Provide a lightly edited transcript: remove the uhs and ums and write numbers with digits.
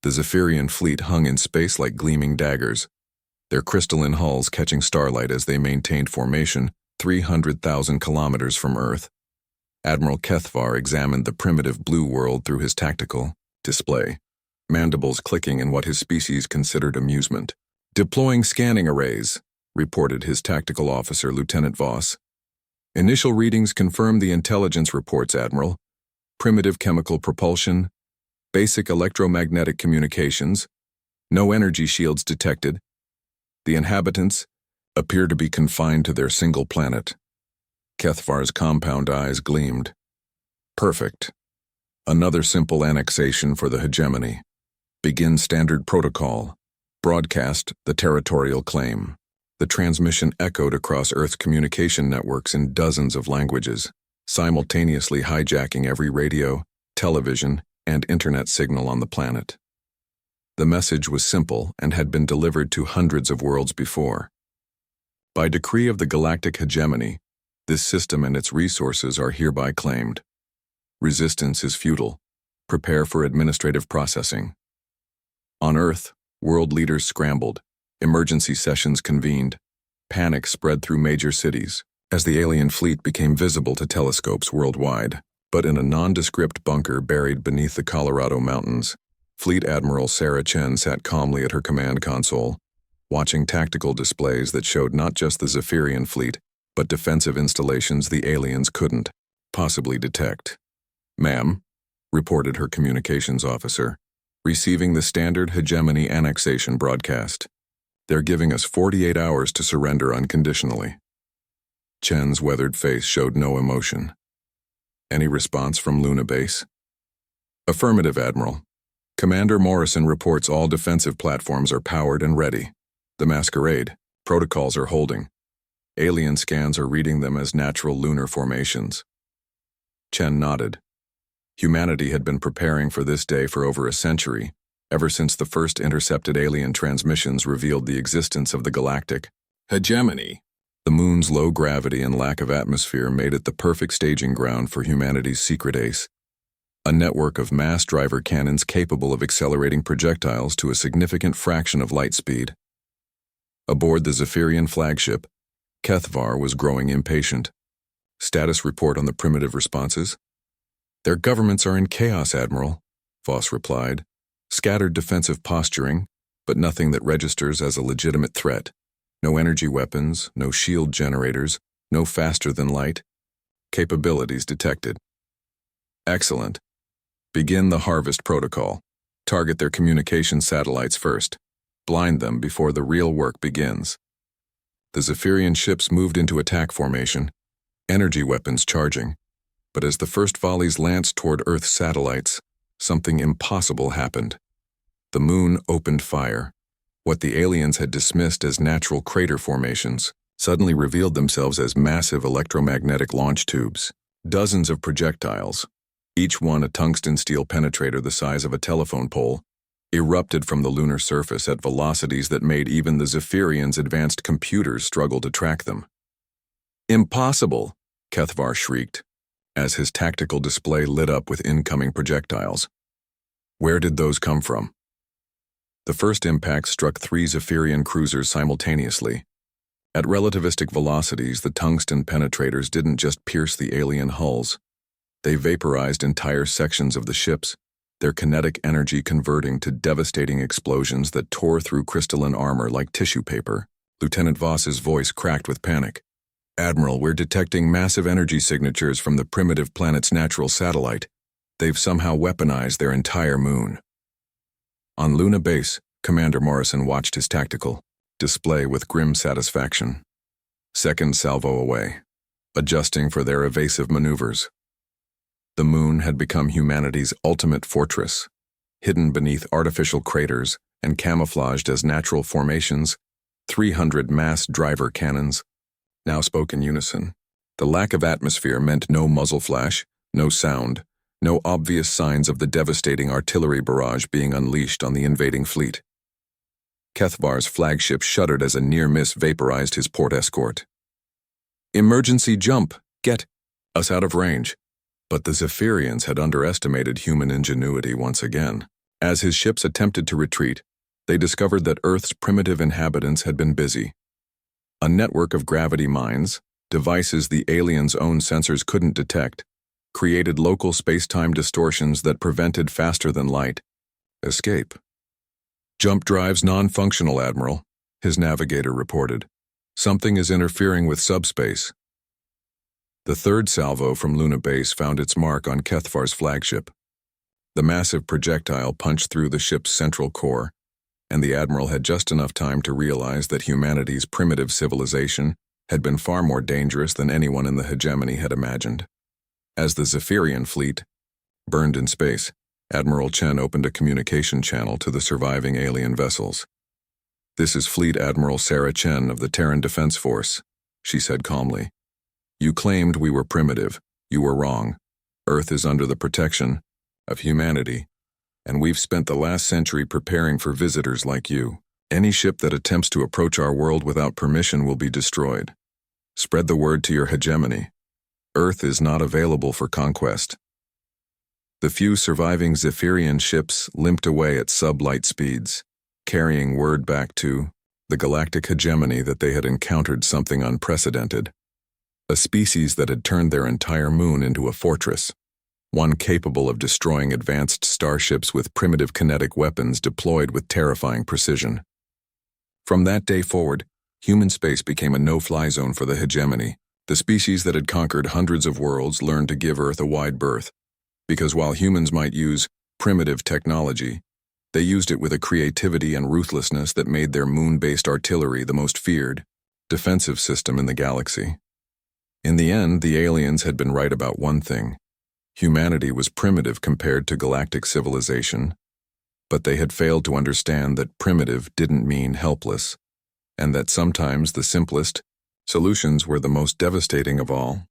The Zephyrian fleet hung in space like gleaming daggers, their crystalline hulls catching starlight as they maintained formation 300,000 kilometers from Earth. Admiral Kethvar examined the primitive blue world through his tactical display, mandibles clicking in what his species considered amusement. "Deploying scanning arrays," reported his tactical officer, Lieutenant Voss. "Initial readings confirm the intelligence reports, Admiral. Primitive chemical propulsion, basic electromagnetic communications, no energy shields detected. The inhabitants appear to be confined to their single planet." Kethvar's compound eyes gleamed. "Perfect. Another simple annexation for the hegemony. Begin standard protocol. Broadcast the territorial claim." The transmission echoed across Earth's communication networks in dozens of languages, simultaneously hijacking every radio, television, and internet signal on the planet. The message was simple and had been delivered to hundreds of worlds before. By decree of the galactic hegemony, this system and its resources are hereby claimed. Resistance is futile. Prepare for administrative processing. On Earth, world leaders scrambled. Emergency sessions convened. Panic spread through major cities as the alien fleet became visible to telescopes worldwide. But in a nondescript bunker buried beneath the Colorado mountains, Fleet Admiral Sarah Chen sat calmly at her command console, watching tactical displays that showed not just the Zephyrian fleet, but defensive installations the aliens couldn't possibly detect. "Ma'am," reported her communications officer, "receiving the standard hegemony annexation broadcast. They're giving us 48 hours to surrender unconditionally." Chen's weathered face showed no emotion. "Any response from Luna Base?" "Affirmative, Admiral. Commander Morrison reports all defensive platforms are powered and ready. The Masquerade protocols are holding. Alien scans are reading them as natural lunar formations." Chen nodded. Humanity had been preparing for this day for over a century, ever since the first intercepted alien transmissions revealed the existence of the galactic hegemony. The moon's low gravity and lack of atmosphere made it the perfect staging ground for humanity's secret ace, a network of mass driver cannons capable of accelerating projectiles to a significant fraction of light speed. Aboard the Zephyrian flagship, Kethvar was growing impatient. "Status report on the primitive responses?" "Their governments are in chaos, Admiral," Voss replied. "Scattered defensive posturing, but nothing that registers as a legitimate threat. No energy weapons, no shield generators, no faster-than-light capabilities detected." "Excellent. Begin the harvest protocol. Target their communication satellites first. Blind them before the real work begins." The Zephyrian ships moved into attack formation, energy weapons charging. But as the first volleys lanced toward Earth's satellites, something impossible happened. The moon opened fire. What the aliens had dismissed as natural crater formations suddenly revealed themselves as massive electromagnetic launch tubes. Dozens of projectiles, each one a tungsten steel penetrator the size of a telephone pole, erupted from the lunar surface at velocities that made even the Zephyrians' advanced computers struggle to track them. "Impossible!" Kethvar shrieked, as his tactical display lit up with incoming projectiles. "Where did those come from?" The first impact struck 3 Zephyrian cruisers simultaneously. At relativistic velocities, the tungsten penetrators didn't just pierce the alien hulls. They vaporized entire sections of the ships, their kinetic energy converting to devastating explosions that tore through crystalline armor like tissue paper. Lieutenant Voss's voice cracked with panic. "Admiral, we're detecting massive energy signatures from the primitive planet's natural satellite. They've somehow weaponized their entire moon." On Luna Base, Commander Morrison watched his tactical display with grim satisfaction. Second salvo away, adjusting for their evasive maneuvers. The moon had become humanity's ultimate fortress, hidden beneath artificial craters and camouflaged as natural formations. 300 mass driver cannons now spoke in unison. The lack of atmosphere meant no muzzle flash, no sound, no obvious signs of the devastating artillery barrage being unleashed on the invading fleet. Kethvar's flagship shuddered as a near-miss vaporized his port escort. "Emergency jump! Get us out of range!" But the Zephyrians had underestimated human ingenuity once again. As his ships attempted to retreat, they discovered that Earth's primitive inhabitants had been busy. A network of gravity mines, devices the aliens' own sensors couldn't detect, created local space-time distortions that prevented faster-than-light escape. "Jump drive's non-functional, Admiral," his navigator reported. "Something is interfering with subspace." The third salvo from Luna Base found its mark on Kethvar's flagship. The massive projectile punched through the ship's central core, and the Admiral had just enough time to realize that humanity's primitive civilization had been far more dangerous than anyone in the hegemony had imagined. As the Zephyrian fleet burned in space, Admiral Chen opened a communication channel to the surviving alien vessels. "This is Fleet Admiral Sarah Chen of the Terran Defense Force," she said calmly. "You claimed we were primitive. You were wrong. Earth is under the protection of humanity, and we've spent the last century preparing for visitors like you. Any ship that attempts to approach our world without permission will be destroyed. Spread the word to your hegemony. Earth is not available for conquest." The few surviving Zephyrian ships limped away at sub-light speeds, carrying word back to the galactic hegemony that they had encountered something unprecedented. A species that had turned their entire moon into a fortress, one capable of destroying advanced starships with primitive kinetic weapons deployed with terrifying precision. From that day forward, human space became a no-fly zone for the hegemony. The species that had conquered hundreds of worlds learned to give Earth a wide berth, because while humans might use primitive technology, they used it with a creativity and ruthlessness that made their moon-based artillery the most feared defensive system in the galaxy. In the end, the aliens had been right about one thing. Humanity was primitive compared to galactic civilization, but they had failed to understand that primitive didn't mean helpless, and that sometimes the simplest solutions were the most devastating of all.